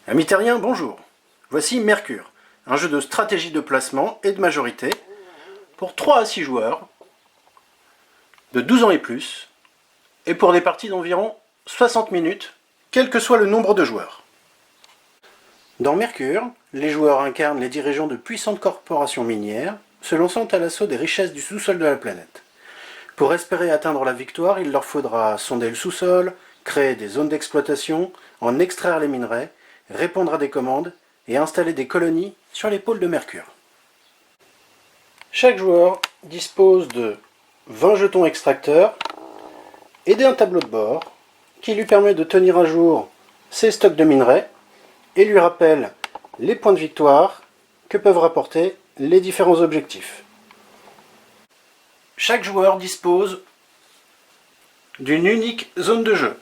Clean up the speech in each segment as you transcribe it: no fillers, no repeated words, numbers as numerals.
Amis terriens, bonjour. Voici Mercure, un jeu de stratégie de placement et de majorité pour 3 à 6 joueurs de 12 ans et plus, et pour des parties d'environ 60 minutes, quel que soit le nombre de joueurs. Dans Mercure, les joueurs incarnent les dirigeants de puissantes corporations minières, se lançant à l'assaut des richesses du sous-sol de la planète. Pour espérer atteindre la victoire, il leur faudra sonder le sous-sol, créer des zones d'exploitation, en extraire les minerais, répondre à des commandes et installer des colonies sur les pôles de Mercure. Chaque joueur dispose de 20 jetons extracteurs et d'un tableau de bord qui lui permet de tenir à jour ses stocks de minerais et lui rappelle les points de victoire que peuvent rapporter les différents objectifs. Chaque joueur dispose d'une unique zone de jeu.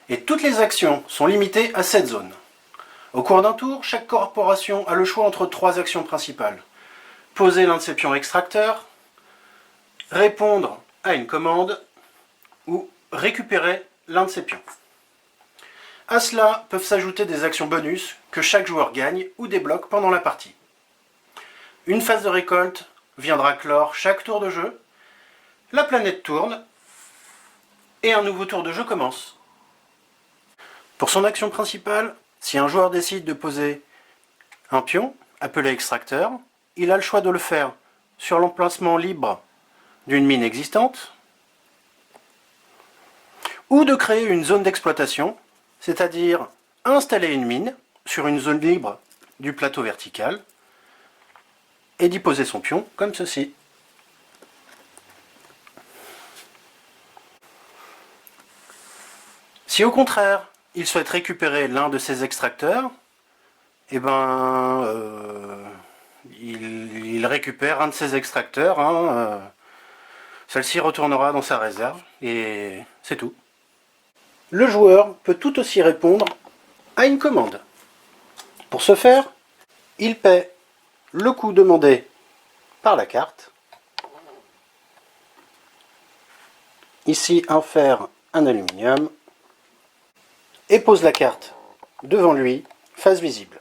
Et toutes les actions sont limitées à cette zone. Au cours d'un tour, chaque corporation a le choix entre 3 actions principales. Poser l'un de ses pions extracteurs, répondre à une commande ou récupérer l'un de ses pions. À cela peuvent s'ajouter des actions bonus que chaque joueur gagne ou débloque pendant la partie. Une phase de récolte viendra clore chaque tour de jeu, la planète tourne et un nouveau tour de jeu commence. Pour son action principale, si un joueur décide de poser un pion, appelé extracteur, il a le choix de le faire sur l'emplacement libre d'une mine existante, ou de créer une zone d'exploitation, c'est-à-dire installer une mine sur une zone libre du plateau vertical, et d'y poser son pion comme ceci. Si au contraire, il souhaite récupérer l'un de ses extracteurs, eh ben, il récupère un de ses extracteurs, celle-ci retournera dans sa réserve, et c'est tout. Le joueur peut tout aussi répondre à une commande. Pour ce faire, il paie le coût demandé par la carte. Ici, un fer, un aluminium. Et pose la carte devant lui, face visible.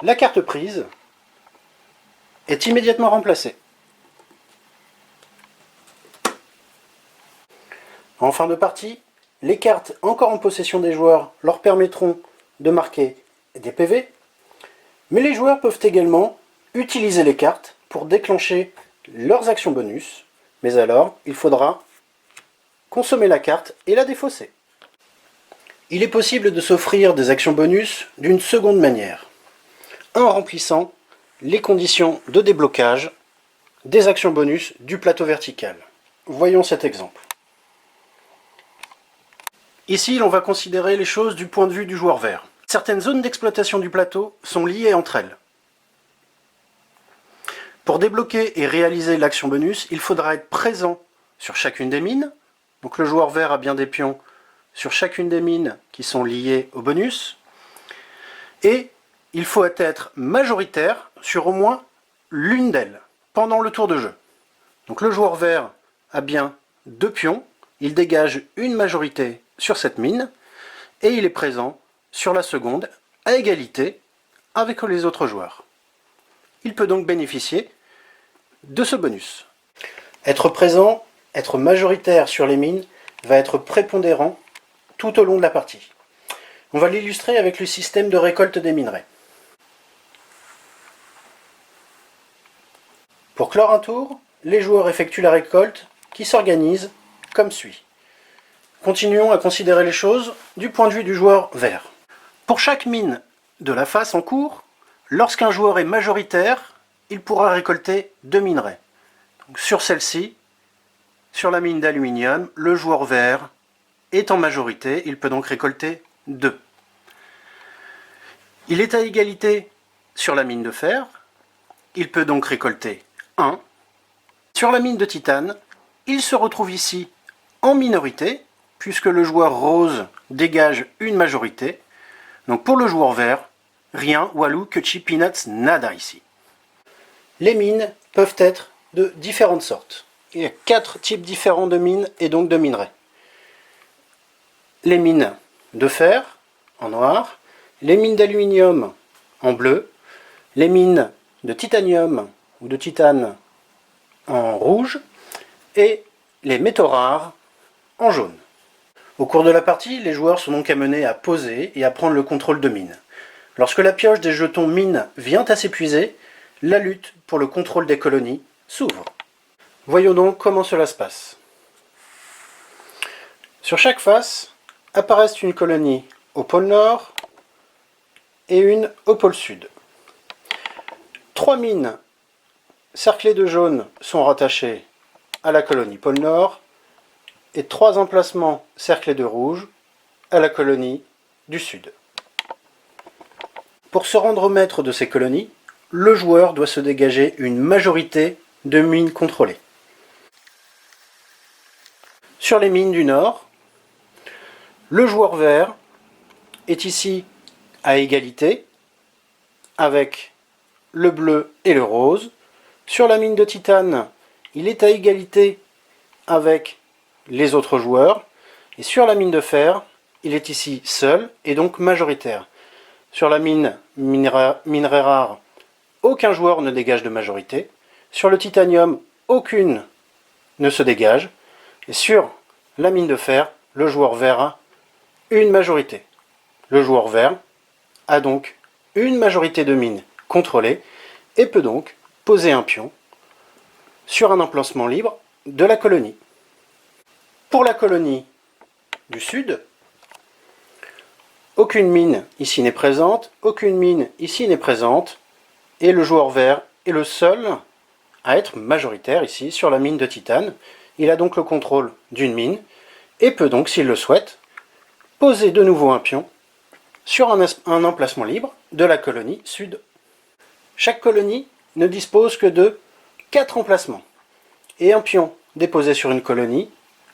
La carte prise est immédiatement remplacée. En fin de partie, les cartes encore en possession des joueurs leur permettront de marquer des PV, mais les joueurs peuvent également utiliser les cartes pour déclencher leurs actions bonus, mais alors il faudra consommer la carte et la défausser. Il est possible de s'offrir des actions bonus d'une seconde manière, en remplissant les conditions de déblocage des actions bonus du plateau vertical. Voyons cet exemple. Ici, l'on va considérer les choses du point de vue du joueur vert. Certaines zones d'exploitation du plateau sont liées entre elles. Pour débloquer et réaliser l'action bonus, il faudra être présent sur chacune des mines. Donc le joueur vert a bien des pions sur chacune des mines qui sont liées au bonus. Et il faut être majoritaire sur au moins l'une d'elles pendant le tour de jeu. Donc le joueur vert a bien 2 pions, il dégage une majorité sur cette mine et il est présent sur la seconde à égalité avec les autres joueurs. Il peut donc bénéficier de ce bonus. Être présent, être majoritaire sur les mines va être prépondérant tout au long de la partie. On va l'illustrer avec le système de récolte des minerais. Pour clore un tour, les joueurs effectuent la récolte qui s'organise comme suit. Continuons à considérer les choses du point de vue du joueur vert. Pour chaque mine de la face en cours, lorsqu'un joueur est majoritaire, il pourra récolter 2 minerais. Donc sur celle-ci, sur la mine d'aluminium, le joueur vert est en majorité, il peut donc récolter 2. Il est à égalité sur la mine de fer, il peut donc récolter 1. Sur la mine de titane, il se retrouve ici en minorité, puisque le joueur rose dégage une majorité. Donc pour le joueur vert, rien, walou, kuchi, peanuts, nada ici. Les mines peuvent être de différentes sortes. Il y a 4 types différents de mines et donc de minerais. Les mines de fer, en noir, les mines d'aluminium en bleu, les mines de titanium ou de titane en rouge et les métaux rares en jaune. Au cours de la partie, les joueurs sont donc amenés à poser et à prendre le contrôle de mines. Lorsque la pioche des jetons mines vient à s'épuiser, la lutte pour le contrôle des colonies s'ouvre. Voyons donc comment cela se passe. Sur chaque face apparaissent une colonie au pôle nord et une au pôle sud. 3 mines cerclées de jaune sont rattachées à la colonie pôle nord et 3 emplacements cerclés de rouge à la colonie du sud. Pour se rendre maître de ces colonies, le joueur doit se dégager une majorité de mines contrôlées. Sur les mines du nord, le joueur vert est ici à égalité avec le bleu et le rose. Sur la mine de titane, il est à égalité avec les autres joueurs. Et sur la mine de fer, il est ici seul et donc majoritaire. Sur la minerai rare, aucun joueur ne dégage de majorité. Sur le titanium, aucune ne se dégage. Et sur la mine de fer, le joueur vert a une majorité. Le joueur vert a donc une majorité de mines contrôlées et peut donc poser un pion sur un emplacement libre de la colonie. Pour la colonie du sud, aucune mine ici n'est présente, aucune mine ici n'est présente, et le joueur vert est le seul à être majoritaire ici sur la mine de titane. Il a donc le contrôle d'une mine et peut donc, s'il le souhaite, poser de nouveau un pion sur un emplacement libre de la colonie sud. Chaque colonie ne dispose que de 4 emplacements, et un pion déposé sur une colonie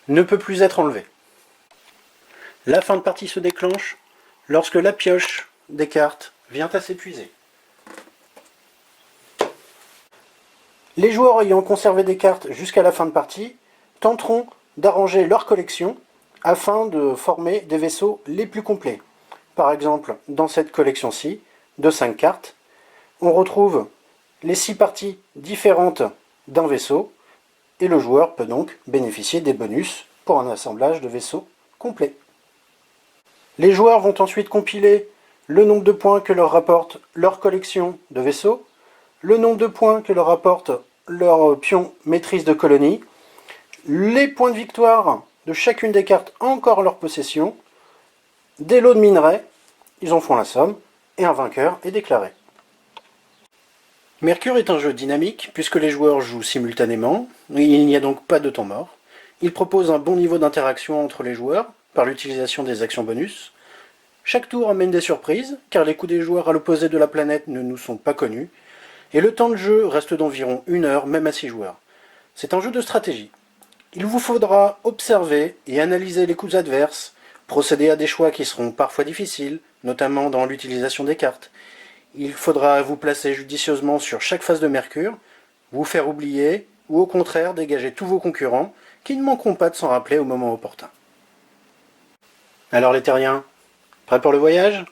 ne peut plus être enlevé. La fin de partie se déclenche lorsque la pioche des cartes vient à s'épuiser. Les joueurs ayant conservé des cartes jusqu'à la fin de partie tenteront d'arranger leur collection afin de former des vaisseaux les plus complets. Par exemple, dans cette collection-ci, de 5 cartes, on retrouve les 6 parties différentes d'un vaisseau, et le joueur peut donc bénéficier des bonus pour un assemblage de vaisseaux complet. Les joueurs vont ensuite compiler le nombre de points que leur rapporte leur collection de vaisseaux, le nombre de points que leur rapporte leur pion maîtrise de colonie, les points de victoire de chacune des cartes encore en leur possession, des lots de minerais, ils en font la somme, et un vainqueur est déclaré. Mercure est un jeu dynamique puisque les joueurs jouent simultanément, et il n'y a donc pas de temps mort. Il propose un bon niveau d'interaction entre les joueurs par l'utilisation des actions bonus. Chaque tour amène des surprises, car les coups des joueurs à l'opposé de la planète ne nous sont pas connus, et le temps de jeu reste d'environ 1 heure, même à 6 joueurs. C'est un jeu de stratégie. Il vous faudra observer et analyser les coups adverses, procéder à des choix qui seront parfois difficiles, notamment dans l'utilisation des cartes. Il faudra vous placer judicieusement sur chaque face de Mercure, vous faire oublier, ou au contraire dégager tous vos concurrents, qui ne manqueront pas de s'en rappeler au moment opportun. Alors les terriens, prêts pour le voyage ?